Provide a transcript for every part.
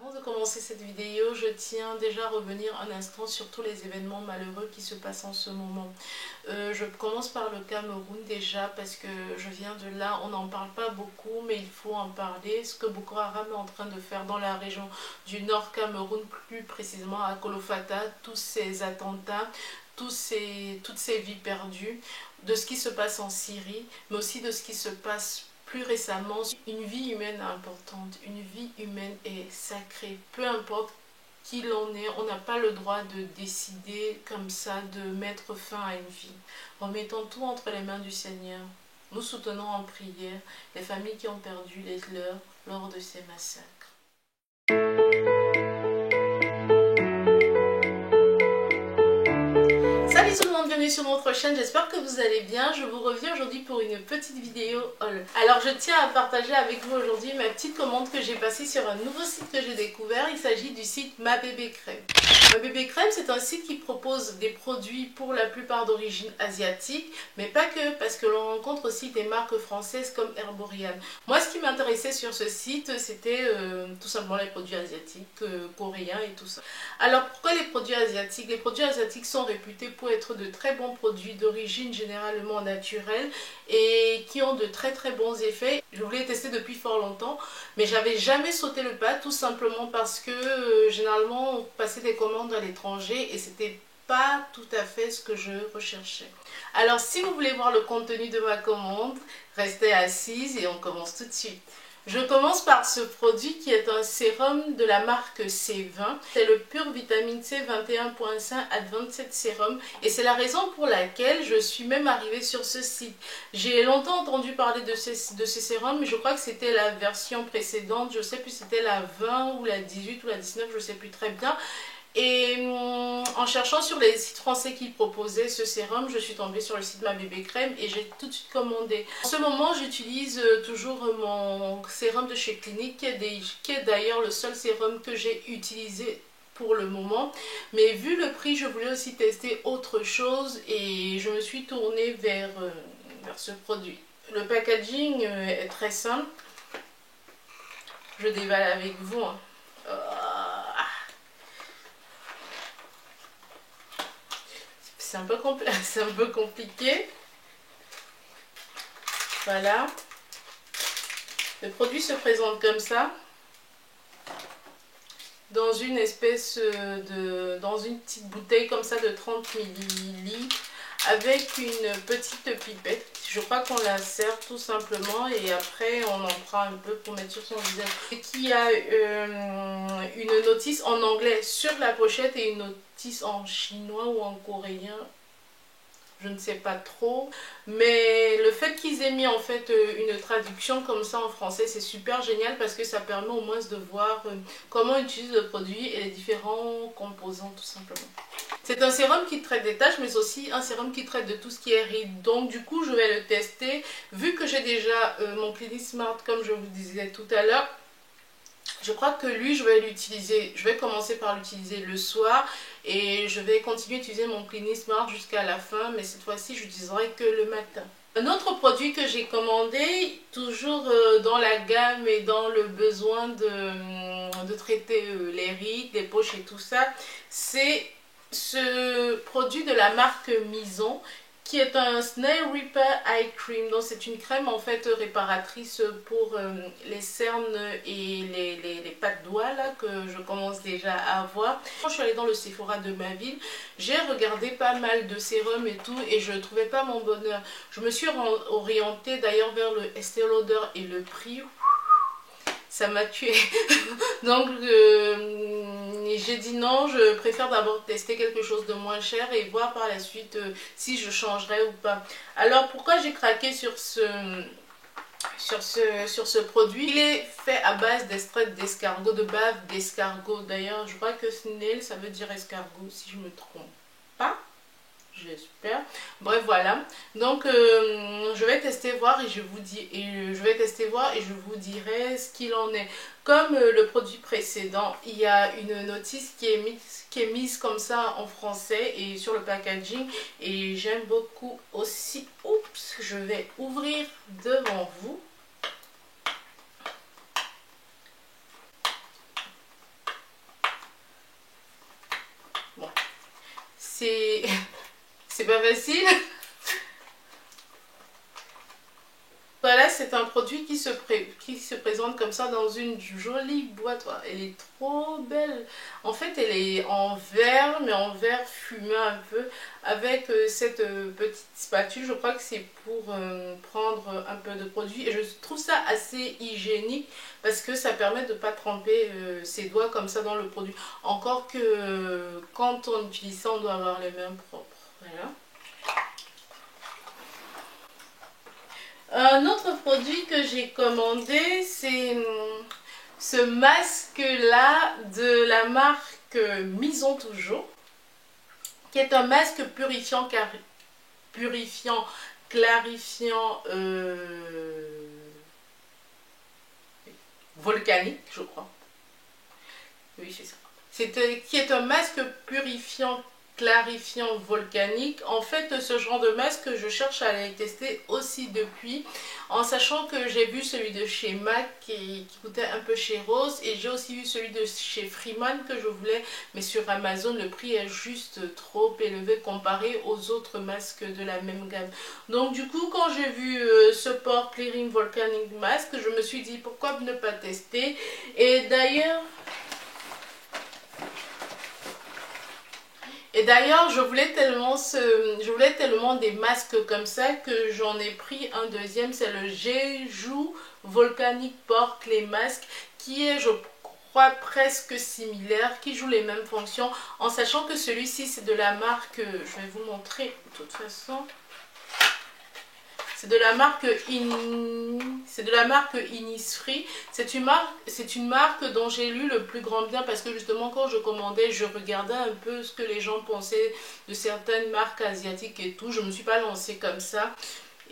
Avant de commencer cette vidéo, je tiens déjà à revenir un instant sur tous les événements malheureux qui se passent en ce moment. Je commence par le Cameroun déjà parce que je viens de là, on n'en parle pas beaucoup mais il faut en parler. Ce que Boko Haram est en train de faire dans la région du Nord Cameroun, plus précisément à Kolofata, tous ces attentats, toutes ces vies perdues, de ce qui se passe en Syrie, mais aussi de ce qui se passe plus récemment. Une vie humaine est importante, une vie humaine est sacrée, peu importe qui l'on est, on n'a pas le droit de décider comme ça de mettre fin à une vie. Remettons tout entre les mains du Seigneur. Nous soutenons en prière les familles qui ont perdu les leurs lors de ces massacres. Salut tout le monde, bienvenue sur notre chaîne, j'espère que vous allez bien. Je vous reviens aujourd'hui pour une petite vidéo haul. Alors je tiens à partager avec vous aujourd'hui ma petite commande que j'ai passée sur un nouveau site que j'ai découvert. Il s'agit du site Ma Bébé Crème. Ma Bébé Crème, c'est un site qui propose des produits pour la plupart d'origine asiatique, mais pas que, parce que l'on rencontre aussi des marques françaises comme Herborian. Moi, ce qui m'intéressait sur ce site, c'était tout simplement les produits asiatiques, coréens et tout ça. Alors pourquoi les produits asiatiques? Les produits asiatiques sont réputés pour être de très bons produits d'origine généralement naturelle et qui ont de très bons effets. Je voulais tester depuis fort longtemps, mais j'avais jamais sauté le pas, tout simplement parce que généralement on passait des commandes à l'étranger et c'était pas tout à fait ce que je recherchais. Alors si vous voulez voir le contenu de ma commande, restez assise et on commence tout de suite. Je commence par ce produit qui est un sérum de la marque C20. C'est le Pure Vitamine C 21.5 Advanced Serum et c'est la raison pour laquelle je suis même arrivée sur ce site. J'ai longtemps entendu parler de ce sérum, mais je crois que c'était la version précédente. Je sais plus si c'était la 20 ou la 18 ou la 19, je sais plus très bien. Et en cherchant sur les sites français qui proposaient ce sérum, je suis tombée sur le site Ma Bébé Crème et j'ai tout de suite commandé. En ce moment, j'utilise toujours mon sérum de chez Clinique, qui est d'ailleurs le seul sérum que j'ai utilisé pour le moment. Mais vu le prix, je voulais aussi tester autre chose et je me suis tournée vers ce produit. Le packaging est très simple. Je dévale avec vous. Hein. C'est un peu compliqué. Voilà. Le produit se présente comme ça. Dans une espèce dans une petite bouteille comme ça de 30 ml. Avec une petite pipette. Je crois qu'on la sert tout simplement et après on en prend un peu pour mettre sur son visage. Et qui a une notice en anglais sur la pochette et une notice en chinois ou en coréen. Je ne sais pas trop, mais le fait qu'ils aient mis en fait une traduction comme ça en français, c'est super génial parce que ça permet au moins de voir comment on utilise le produit et les différents composants tout simplement. C'est un sérum qui traite des taches mais aussi un sérum qui traite de tout ce qui est rides. Donc du coup je vais le tester. Vu que j'ai déjà mon Clinique Smart comme je vous disais tout à l'heure, je crois que lui, je vais l'utiliser. Je vais commencer par l'utiliser le soir et je vais continuer à utiliser mon Clinique Smart jusqu'à la fin, mais cette fois-ci, je n'utiliserai que le matin. Un autre produit que j'ai commandé, toujours dans la gamme et dans le besoin de traiter les rides, les poches et tout ça, c'est ce produit de la marque Mison, qui est un Snail Repair Eye Cream. Donc c'est une crème en fait réparatrice pour les cernes et les pattes doigts là que je commence déjà à avoir. Quand je suis allée dans le Sephora de ma ville, j'ai regardé pas mal de sérums et tout et je ne trouvais pas mon bonheur. Je me suis orientée d'ailleurs vers le Estée Lauder et le prix, ça m'a tué. Donc j'ai dit non, je préfère d'abord tester quelque chose de moins cher et voir par la suite si je changerai ou pas. Alors pourquoi j'ai craqué sur ce produit? Il est fait à base d'extrait d'escargot, de bave d'escargot. D'ailleurs je crois que snail ça veut dire escargot si je me trompe pas. J'espère. Bref voilà. Donc je vais tester voir et je vous dirai ce qu'il en est. Comme le produit précédent, il y a une notice qui est mise comme ça en français et sur le packaging et j'aime beaucoup aussi. Oups, je vais ouvrir devant vous. c'est pas facile. Voilà, c'est un produit qui se présente comme ça dans une jolie boîte. Voilà, elle est trop belle. En fait, elle est en verre, mais en verre fumé un peu, avec cette petite spatule. Je crois que c'est pour prendre un peu de produit. Et je trouve ça assez hygiénique parce que ça permet de ne pas tremper ses doigts comme ça dans le produit. Encore que quand on utilise ça, on doit avoir les mains propres. Voilà. Un autre produit que j'ai commandé, c'est ce masque-là de la marque Maison Toujours, qui est un masque purifiant, clarifiant, volcanique, je crois. Oui, c'est ça. Qui est un masque purifiant, clarifiant, volcanique. En fait, ce genre de masque, je cherche à les tester aussi depuis, en sachant que j'ai vu celui de chez MAC qui coûtait un peu cher rose, et j'ai aussi vu celui de chez Freeman que je voulais, mais sur Amazon le prix est juste trop élevé comparé aux autres masques de la même gamme. Donc du coup, quand j'ai vu ce Pore Clearing Volcanic Mask, je me suis dit pourquoi ne pas tester. Et d'ailleurs, je voulais tellement des masques comme ça que j'en ai pris un deuxième. C'est le Jeju Volcanic Pore Clay Mask qui est, je crois, presque similaire, qui joue les mêmes fonctions, en sachant que celui-ci c'est de la marque, je vais vous montrer de toute façon. C'est de la marque Innisfree. C'est une marque dont j'ai lu le plus grand bien parce que justement quand je commandais, je regardais un peu ce que les gens pensaient de certaines marques asiatiques et tout. Je ne me suis pas lancée comme ça.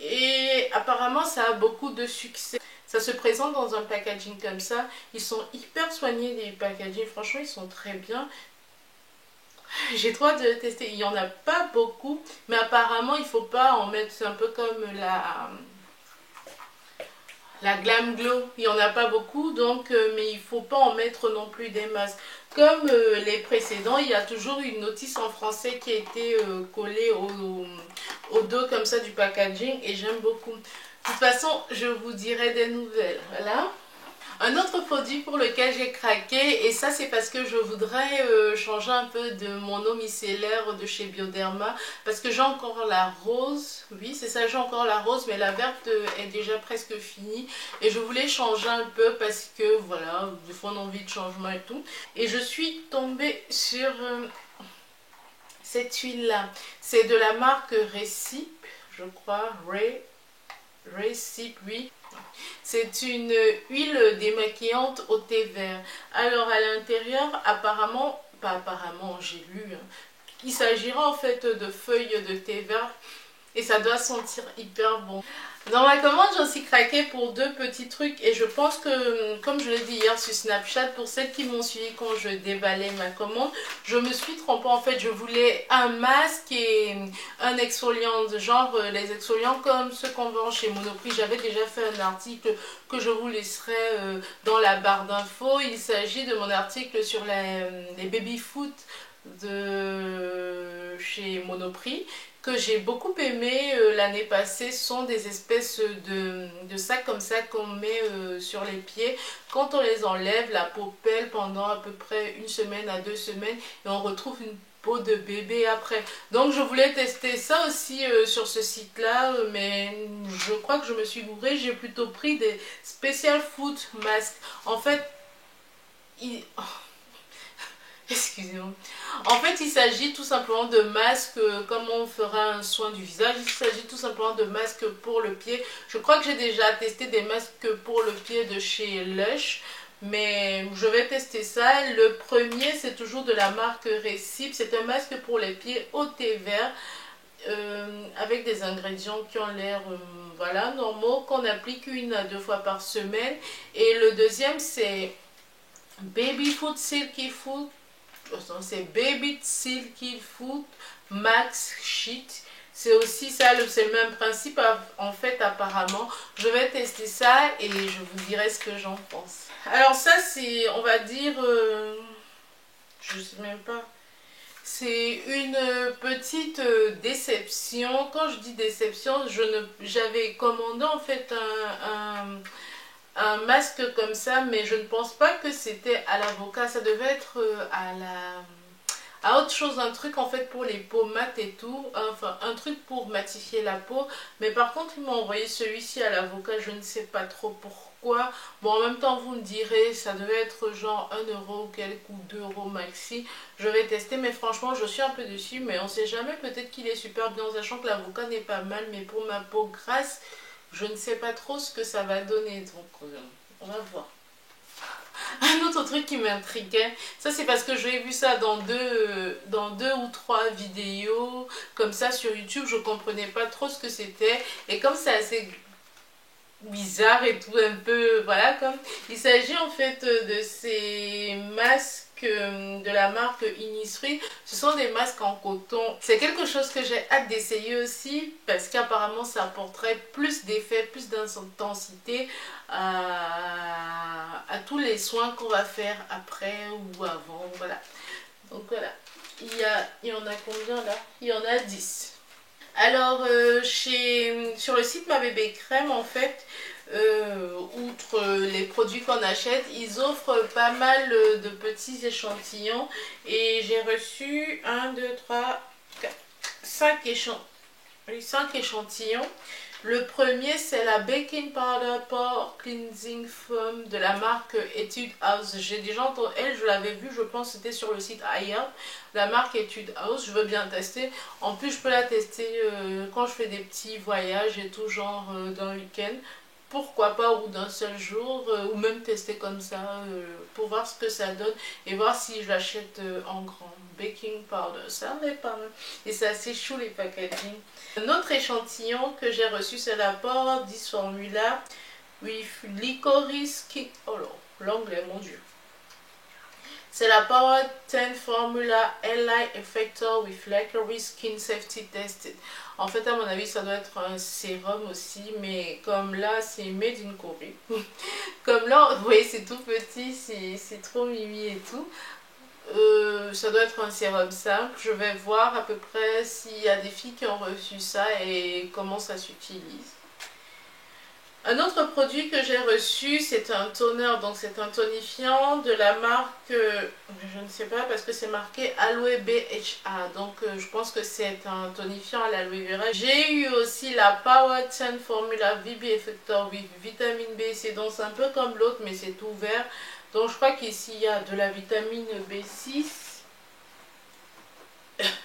Et apparemment ça a beaucoup de succès. Ça se présente dans un packaging comme ça. Ils sont hyper soignés, les packagings. Franchement, ils sont très bien. J'ai trop hâte de tester. Il n'y en a pas beaucoup, mais apparemment il ne faut pas en mettre. C'est un peu comme la Glam Glow. Il n'y en a pas beaucoup, donc mais il ne faut pas en mettre non plus des masques. Comme les précédents, il y a toujours une notice en français qui a été collée au dos comme ça du packaging, et j'aime beaucoup. De toute façon, je vous dirai des nouvelles. Voilà. Un autre produit pour lequel j'ai craqué, et ça c'est parce que je voudrais changer un peu de mon eau micellaire de chez Bioderma, parce que j'ai encore la rose, oui c'est ça, j'ai encore la rose, mais la verte est déjà presque finie, et je voulais changer un peu parce que voilà, des fois on a envie de changement et tout, et je suis tombée sur cette huile là, c'est de la marque Recip, je crois, Recip, oui. C'est une huile démaquillante au thé vert. Alors à l'intérieur, apparemment, pas apparemment, j'ai lu, hein, il s'agira en fait de feuilles de thé vert et ça doit sentir hyper bon. Dans ma commande, j'en suis craqué pour deux petits trucs, et je pense que, comme je l'ai dit hier sur Snapchat, pour celles qui m'ont suivi quand je déballais ma commande, je me suis trompée. En fait, je voulais un masque et un exfoliant, de genre les exfoliants comme ceux qu'on vend chez Monoprix. J'avais déjà fait un article que je vous laisserai dans la barre d'infos. Il s'agit de mon article sur les baby food de chez Monoprix, que j'ai beaucoup aimé l'année passée. Sont des espèces de sacs comme ça qu'on met sur les pieds. Quand on les enlève, la peau pèle pendant à peu près 1 semaine à 2 semaines et on retrouve une peau de bébé après. Donc je voulais tester ça aussi sur ce site là, mais je crois que je me suis gourée. J'ai plutôt pris des Special Food Masks. En fait, excusez-moi. En fait, il s'agit tout simplement de masques, comme on fera un soin du visage, il s'agit tout simplement de masques pour le pied. Je crois que j'ai déjà testé des masques pour le pied de chez Lush, mais je vais tester ça. Le premier, c'est toujours de la marque Recip. C'est un masque pour les pieds au thé vert, avec des ingrédients qui ont l'air voilà, normaux, qu'on applique 1 à 2 fois par semaine. Et le deuxième, c'est Baby Food Silky Food. C'est Baby Silky Food Max Sheet. C'est aussi ça, c'est le même principe en fait apparemment. Je vais tester ça et je vous dirai ce que j'en pense. Alors ça c'est, on va dire, je sais même pas. C'est une petite déception. Quand je dis déception, j'avais commandé en fait un masque comme ça, mais je ne pense pas que c'était à l'avocat. Ça devait être à autre chose, un truc en fait pour les peaux mates et tout, enfin un truc pour matifier la peau. Mais par contre ils m'ont envoyé celui-ci à l'avocat, je ne sais pas trop pourquoi. Bon, en même temps vous me direz, ça devait être genre 1 euro ou quelques, ou 2 euros maxi. Je vais tester, mais franchement je suis un peu dessus, mais on sait jamais, peut-être qu'il est super bien, en sachant que l'avocat n'est pas mal, mais pour ma peau grasse, je ne sais pas trop ce que ça va donner, donc on va voir. Un autre truc qui m'intriguait, ça c'est parce que j'ai vu ça dans deux ou trois vidéos comme ça sur YouTube, je comprenais pas trop ce que c'était, et comme c'est assez bizarre et tout, un peu, voilà, comme il s'agit en fait de ces masques de la marque Innisfree. Ce sont des masques en coton. C'est quelque chose que j'ai hâte d'essayer aussi, parce qu'apparemment ça apporterait plus d'effet, plus d'intensité à tous les soins qu'on va faire après ou avant, voilà. Donc voilà, il y en a combien là? Il y en a 10. Alors, sur le site Ma Bébé Crème, en fait, outre les produits qu'on achète, ils offrent pas mal de petits échantillons. Et j'ai reçu 1, 2, 3, 4, 5 échantillons. Le premier, c'est la Baking Powder Pore Cleansing Foam de la marque Etude House. J'ai déjà entendu, elle, je l'avais vue, je pense que c'était sur le site iHerb. La marque Etude House, je veux bien tester. En plus, je peux la tester quand je fais des petits voyages et tout, genre d'un week-end. Pourquoi pas, ou d'un seul jour, ou même tester comme ça pour voir ce que ça donne et voir si je l'achète en grand. Baking powder, ça n'est pas mal. Et c'est assez chou les packaging. Un autre échantillon que j'ai reçu, c'est la Pore 10 Formula with Licorice Skin. Oh là, l'anglais, mon dieu. C'est la Power 10 Formula L.I. Effector with Licorice Skin Safety Tested. En fait, à mon avis, ça doit être un sérum aussi, mais comme là, c'est made in Corée. Comme là, vous voyez, c'est tout petit, c'est trop mimi et tout. Ça doit être un sérum simple. Je vais voir à peu près s'il y a des filles qui ont reçu ça et comment ça s'utilise. Un autre produit que j'ai reçu, c'est un toner, donc c'est un tonifiant de la marque, je ne sais pas parce que c'est marqué Aloe BHA, donc je pense que c'est un tonifiant à l'aloe vera. J'ai eu aussi la Power 10 Formula VB Effector with vitamine B, c'est donc un peu comme l'autre mais c'est tout vert. Donc je crois qu'ici il y a de la vitamine B6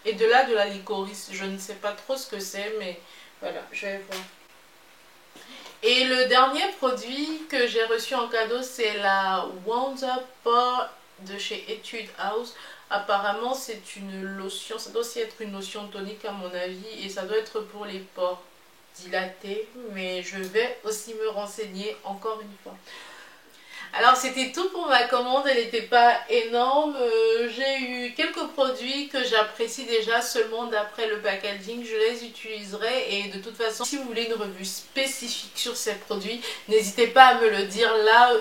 et de la licorice. Je ne sais pas trop ce que c'est, mais voilà, je vais voir. Et le dernier produit que j'ai reçu en cadeau, c'est la Wonder Pore de chez Etude House. Apparemment c'est une lotion, ça doit aussi être une lotion tonique à mon avis, et ça doit être pour les pores dilatés, mais je vais aussi me renseigner encore une fois. Alors c'était tout pour ma commande, elle n'était pas énorme, j'ai eu quelques produits que j'apprécie déjà seulement d'après le packaging, je les utiliserai, et de toute façon si vous voulez une revue spécifique sur ces produits, n'hésitez pas à me le dire là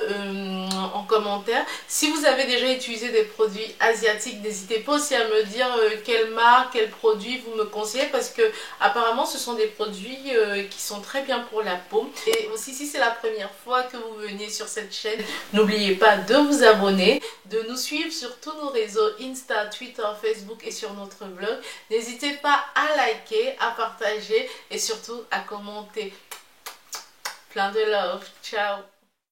en commentaire. Si vous avez déjà utilisé des produits asiatiques, n'hésitez pas aussi à me dire quelle marque, quel produit vous me conseillez, parce que apparemment ce sont des produits qui sont très bien pour la peau. Et aussi si c'est la première fois que vous venez sur cette chaîne, n'oubliez pas de vous abonner, de nous suivre sur tous nos réseaux Insta, Twitter, Facebook et sur notre blog. N'hésitez pas à liker, à partager et surtout à commenter. Plein de love. Ciao.